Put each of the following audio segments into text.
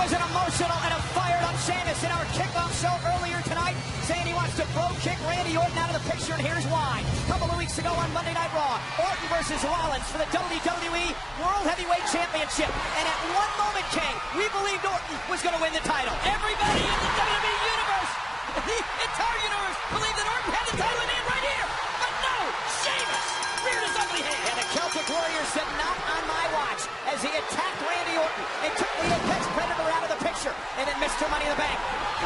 was an emotional and a fired-up Sheamus in our kickoff show earlier tonight, saying he wants to kick Randy Orton out of the picture, and here's why. A couple of weeks ago on Monday Night Raw, Orton versus Rollins for the WWE World Heavyweight Championship. And at one moment, King, we believed Orton was going to win the title. Everybody in the WWE Universe, the entire universe, believed that Orton had the title in hand right here. But no, Sheamus reared his ugly hand. And the Celtic Warrior said, not on my watch, as he attacked Randy Orton and took the Apex Predator out of the picture. And then Mr. Money in the Bank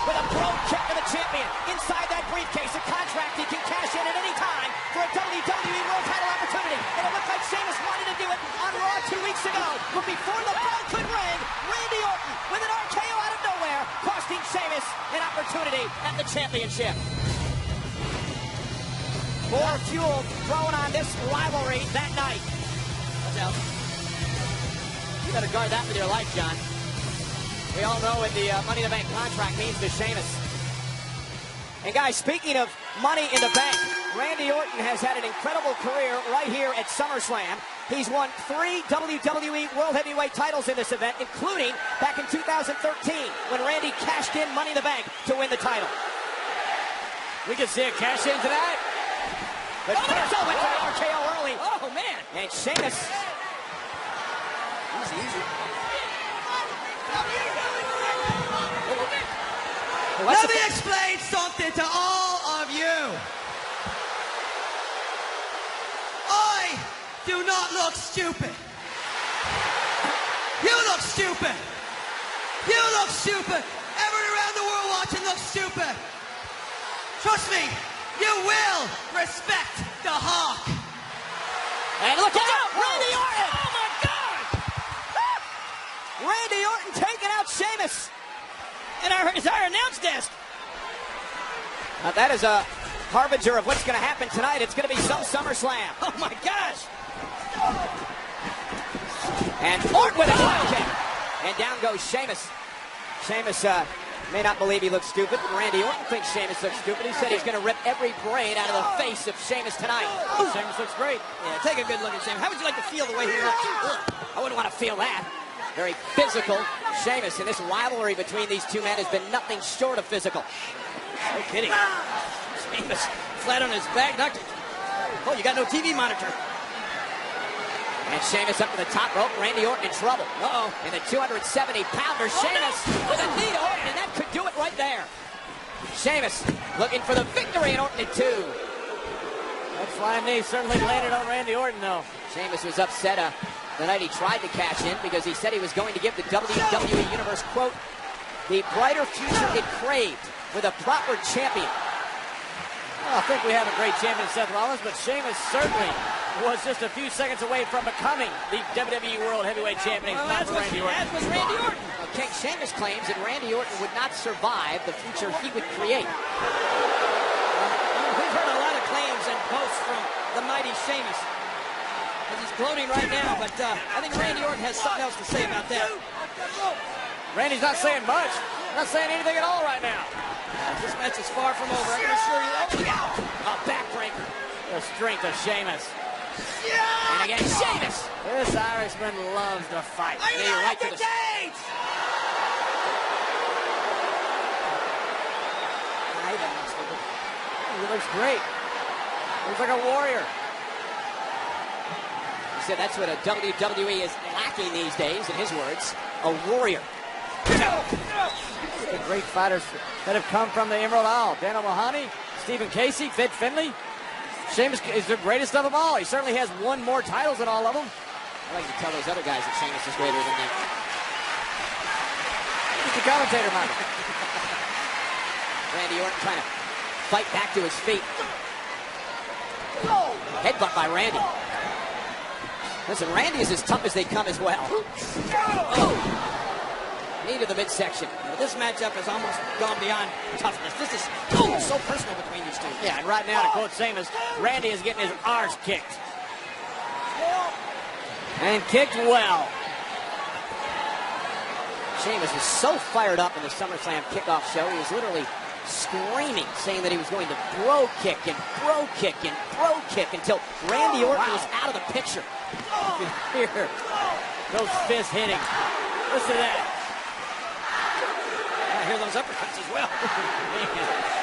with a pro kick to the champion. Inside that briefcase, a contract he can cash in at any time for a WWE World Title opportunity. And it looked like Sheamus wanted to do it on Raw 2 weeks ago. But before the bell could ring, Randy Orton with an RKO out of nowhere, costing Sheamus an opportunity at the championship. More fuel thrown on this rivalry that night. Watch out. You better guard that with your life, John. We all know what the Money in the Bank contract means to Sheamus. And guys, speaking of Money in the Bank, Randy Orton has had an incredible career right here at SummerSlam. He's won 3 WWE World Heavyweight titles in this event, including back in 2013 when Randy cashed in Money in the Bank to win the title. We can see a cash in tonight. But Sheamus went for the RKO early. Oh, man. And Sheamus. Easy. Let me explain something to all of you. I do not look stupid. You look stupid. You look stupid. Everyone around the world watching looks stupid. Trust me, you will respect the Hawk. And look out, Randy Orton! Oh, my God! Randy Orton taking out Sheamus. And our announce desk. Now that is a harbinger of what's going to happen tonight. It's going to be some SummerSlam. Oh, my gosh. And Orton with a heel kick. And down goes Sheamus. Sheamus may not believe he looks stupid, but Randy Orton thinks Sheamus looks stupid. He said he's going to rip every brain out of the face of Sheamus tonight. Oh, Sheamus looks great. Yeah, take a good look at Sheamus. How would you like to feel the way he looks? I wouldn't want to feel that. Very physical Sheamus, and this rivalry between these two men has been nothing short of physical. No kidding. Sheamus flat on his back. Oh, you got no TV monitor. And Sheamus up to the top rope. Randy Orton in trouble. Uh-oh. And the 270-pounder Sheamus with a knee to Orton, and that could do it right there. Sheamus looking for the victory, and Orton at 2. That flying knee certainly landed on Randy Orton, though. Sheamus was upset the night he tried to cash in because he said he was going to give the WWE Universe, quote, the brighter future it craved with a proper champion. Well, I think we have a great champion, Seth Rollins, but Sheamus certainly was just a few seconds away from becoming the WWE World Heavyweight Champion. Well, as was Randy Orton. King Sheamus claims that Randy Orton would not survive the future he would create. We've heard a lot of claims and posts from the mighty Sheamus. He's gloating right now, but I think Randy Orton has something else to say about that. Randy's not saying much. Not saying anything at all right now. This match is far from over. I can assure you. Oh, look out! A backbreaker. The strength of Sheamus. And again, Sheamus. This Irishman loves to fight. Are you Knee not right to the entertained? He looks great. Looks like a warrior. He said that's what a WWE is lacking these days, in his words, a warrior. The great fighters that have come from the Emerald Isle. Daniel Mahoney, Stephen Casey, Vid Finley. Sheamus is the greatest of them all. He certainly has won more titles than all of them. I like to tell those other guys that Sheamus is greater than them. He's the commentator, Mike. Randy Orton trying to fight back to his feet. Headbutt by Randy. Listen, Randy is as tough as they come as well. Oh. Knee to the midsection. This matchup has almost gone beyond toughness. This is so personal between these two. Yeah, and right now, to quote Sheamus, Randy is getting his arse kicked. And kicked well. Sheamus was so fired up in the SummerSlam kickoff show, he was literally screaming, saying that he was going to throw kick and throw kick and throw kick until Randy Orton was out of the picture. Here, those fists hitting. Listen to that. those uppercuts as well.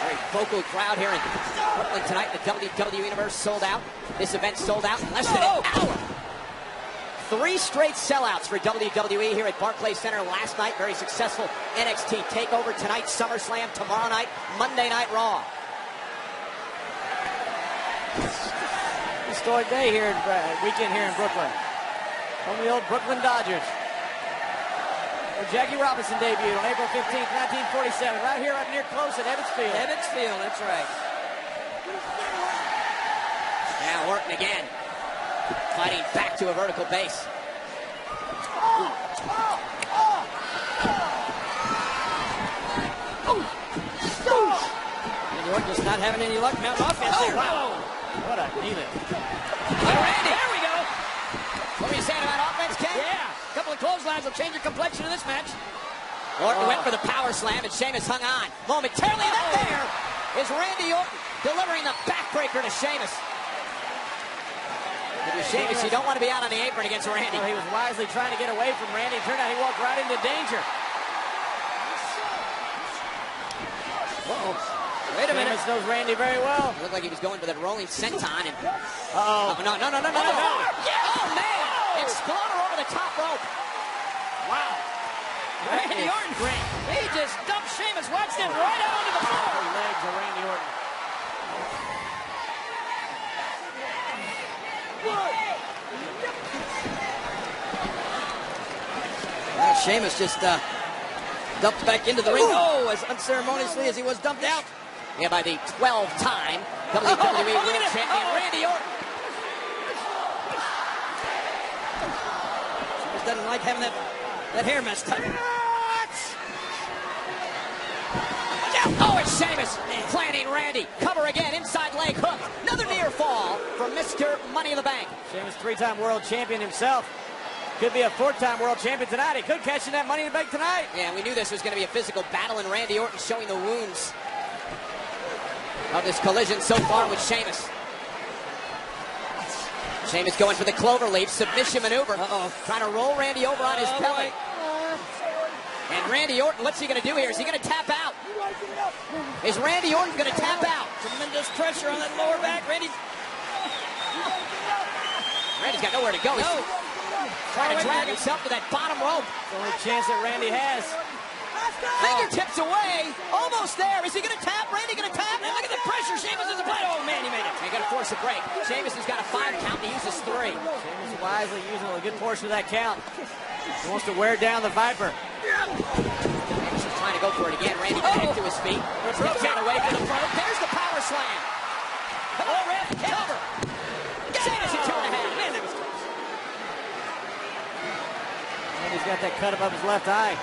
Very vocal crowd here in Brooklyn tonight. The WWE Universe sold out. This event sold out in less than an hour. 3 straight sellouts for WWE here at Barclays Center last night. Very successful NXT TakeOver tonight, SummerSlam tomorrow night, Monday Night Raw. Historic day here, weekend here in Brooklyn. Home of the old Brooklyn Dodgers. Where Jackie Robinson debuted on April 15th, 1947, right here up near close at Ebbets Field. Ebbets Field, that's right. Now Orton again, fighting back to a vertical base. And Orton just not having any luck mounting offense there. Wow. What a knee lift. Randy. There we go. What were you saying about offense, Ken? Yeah. A couple of clotheslines will change the complexion of this match. Orton went for the power slam, and Sheamus hung on. Momentarily, and then there is Randy Orton delivering the backbreaker to Sheamus. If you're Sheamus, you don't want to be out on the apron against Randy. Well, he was wisely trying to get away from Randy. Turned out he walked right into danger. Uh-oh. Wait a minute. Sheamus knows Randy very well. It looked like he was going for that rolling senton. And... Uh-oh. No. Oh, man. Exploder over the top rope. Wow. Randy Orton. Great. He just dumped Sheamus. Watched him right out onto the floor. The legs of Randy Orton. Well, Sheamus just dumped back into the ring. Oh, as unceremoniously as he was dumped out. Yeah, by the 12-time WWE World Champion, Randy Orton. Sheamus doesn't like having that hair messed up. Oh, it's Sheamus planting Randy. Cover again, inside leg hook. Another near fall from Mr. Money in the Bank. Sheamus, 3-time world champion himself. Could be a 4-time world champion tonight. He could cash in that Money in the Bank tonight. Yeah, we knew this was going to be a physical battle, and Randy Orton showing the wounds of this collision so far with Sheamus. Sheamus going for the cloverleaf submission maneuver. Trying to roll Randy over on his belly. And Randy Orton, what's he going to do here? Is he going to tap out? Is Randy Orton going to tap out? Tremendous pressure on that lower back. Randy's got nowhere to go. He's trying to drag himself to that bottom rope. the only chance that Randy has. Fingertips away. Almost there. Is he going to tap? Randy going to tap? And look at the pressure. Sheamus is applied. Oh, man, he made it. He's going to force a break. Sheamus has got a 5 count. He uses 3. Sheamus wisely using a good portion of that count. He wants to wear down the Viper. Sheamus is trying to go for it again. Randy back to his feet. Steps out away from the front. There's the power slam. Come on, Ref. Cover. Sheamus in 2.5. Man, that was close. And he's got that cut above his left eye.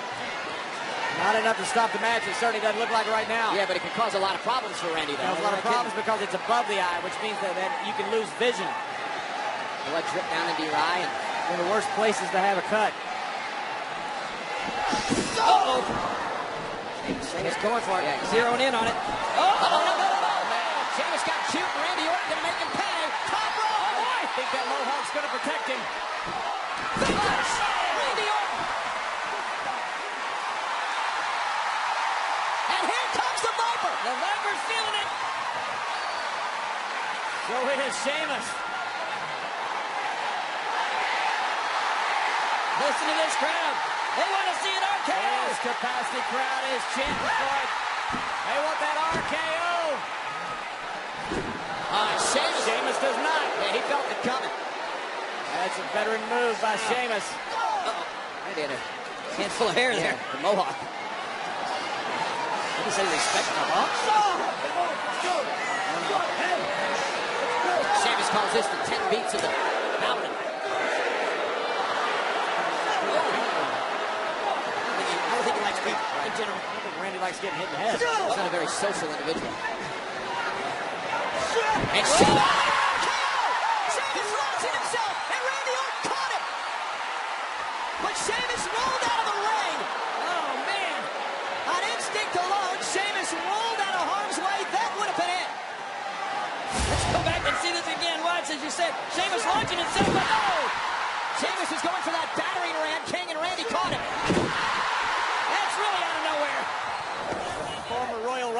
Not enough to stop the match. It certainly doesn't look like right now. Yeah, but it can cause a lot of problems for Randy, though. Cause a lot of problems because it's above the eye, which means that you can lose vision. Blood drip down into your eye. One of the worst places to have a cut. Uh-oh. Sheamus going for it. Yeah, zeroing in on it. No. Sheamus got cute. Randy Orton going to make him pay. Top rope. I think that Mohawk's going to protect him. Fingers. Randy Orton. And here comes the Viper. The Viper's feeling it. So it is Sheamus. Listen to this crowd. They want to see an RKO. This capacity crowd is chanting for it. They want that RKO. Sheamus does not. Yeah, he felt it coming. That's a veteran move by Sheamus. Randy had a handful of hair there. The Mohawk. He said he respected the Hawk. Sheamus calls this the 10 beats of the mountain. I don't think he likes beat in general. I don't think Randy likes getting hit in the head. He's not a very social individual. And Sheamus! Sheamus launching himself, and Randy Orton caught him. But Sheamus rolled out of the ring. Oh, man. On instinct alone, Sheamus rolled out of harm's way. That would have been it. Let's go back and see this again. Watch, as you said, Sheamus launching himself, but no! Sheamus was going for that battering ram. King and Randy caught him. That's really out of nowhere.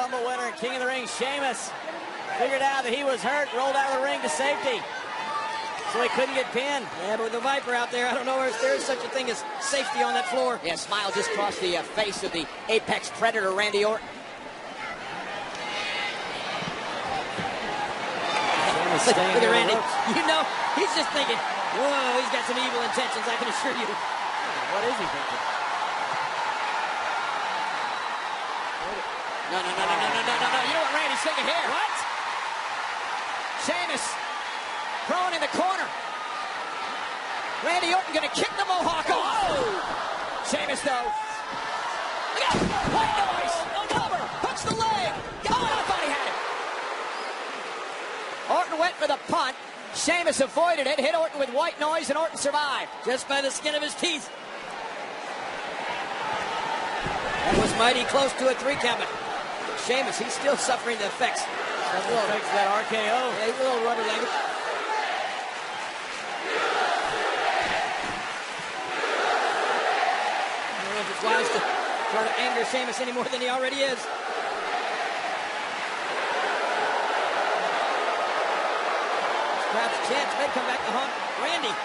Rumble winner and King of the Ring, Sheamus, figured out that he was hurt, rolled out of the ring to safety. So he couldn't get pinned. Yeah, but with the Viper out there, I don't know if there is such a thing as safety on that floor. Yeah, smile just crossed the face of the Apex Predator, Randy Orton. Look at Randy. You know, he's just thinking, whoa, he's got some evil intentions, I can assure you. What is he thinking? No. You know what Randy's thinking here? What? Sheamus prone in the corner. Randy Orton gonna kick the Mohawk off. Sheamus though. Look out! White noise! Cover! Hooks the leg! Oh, I thought he had it. Orton went for the punt. Sheamus avoided it, hit Orton with white noise, and Orton survived. Just by the skin of his teeth. That was mighty close to a 3 count, but Sheamus, he's still suffering the effects. Effects that RKO. Yeah, he's a little rubber-legged. I don't know if it's wise to try to anger Sheamus any more than he already is. Perhaps chance may come back to haunt Randy.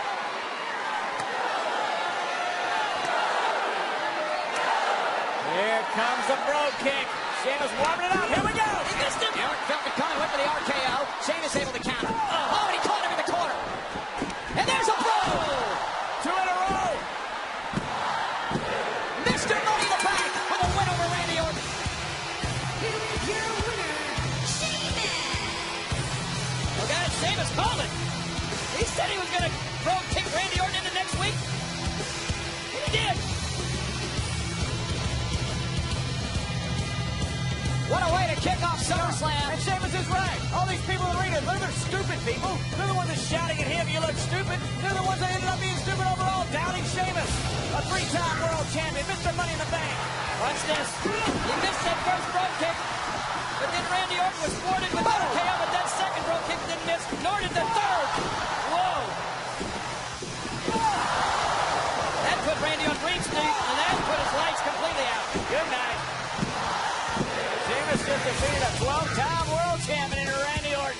Here comes the brogue kick. Sheamus warming it up. Here we go. He missed him. Orton felt it coming, went for the RKO. Sheamus able to counter. Oh, and he caught him in the corner. And there's a blow. 2 in a row. Mr. Money in the Bank with a win over Randy Orton. Your winner, Sheamus. Oh, God, Sheamus called it. He said he was going to brogue kick Randy Orton into next week. And he did. What a way to kick off SummerSlam. And Sheamus is right. All these people in the ring, they're stupid people. They're the ones that's shouting at him, you look stupid. They're the ones that ended up being stupid overall, downing Sheamus. A 3-time world champion, Mr. Money in the Bank. Watch this. He missed that first brogue kick, but then Randy Orton was thwarted with RKO, but that second brogue kick didn't miss, nor did the third. Whoa. That put Randy on Green Street, and that put his lights completely out. Good night. Sheamus just defeated a 12-time world champion in Randy Orton.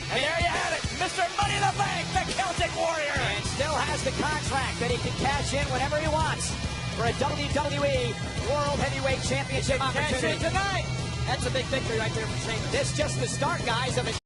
And there you have it, Mr. Money in the Bank, the Celtic Warrior. And still has the contract that he can cash in whenever he wants for a WWE World Heavyweight Championship opportunity. Cash in tonight. That's a big victory right there for Sheamus. This just the start, guys, of it.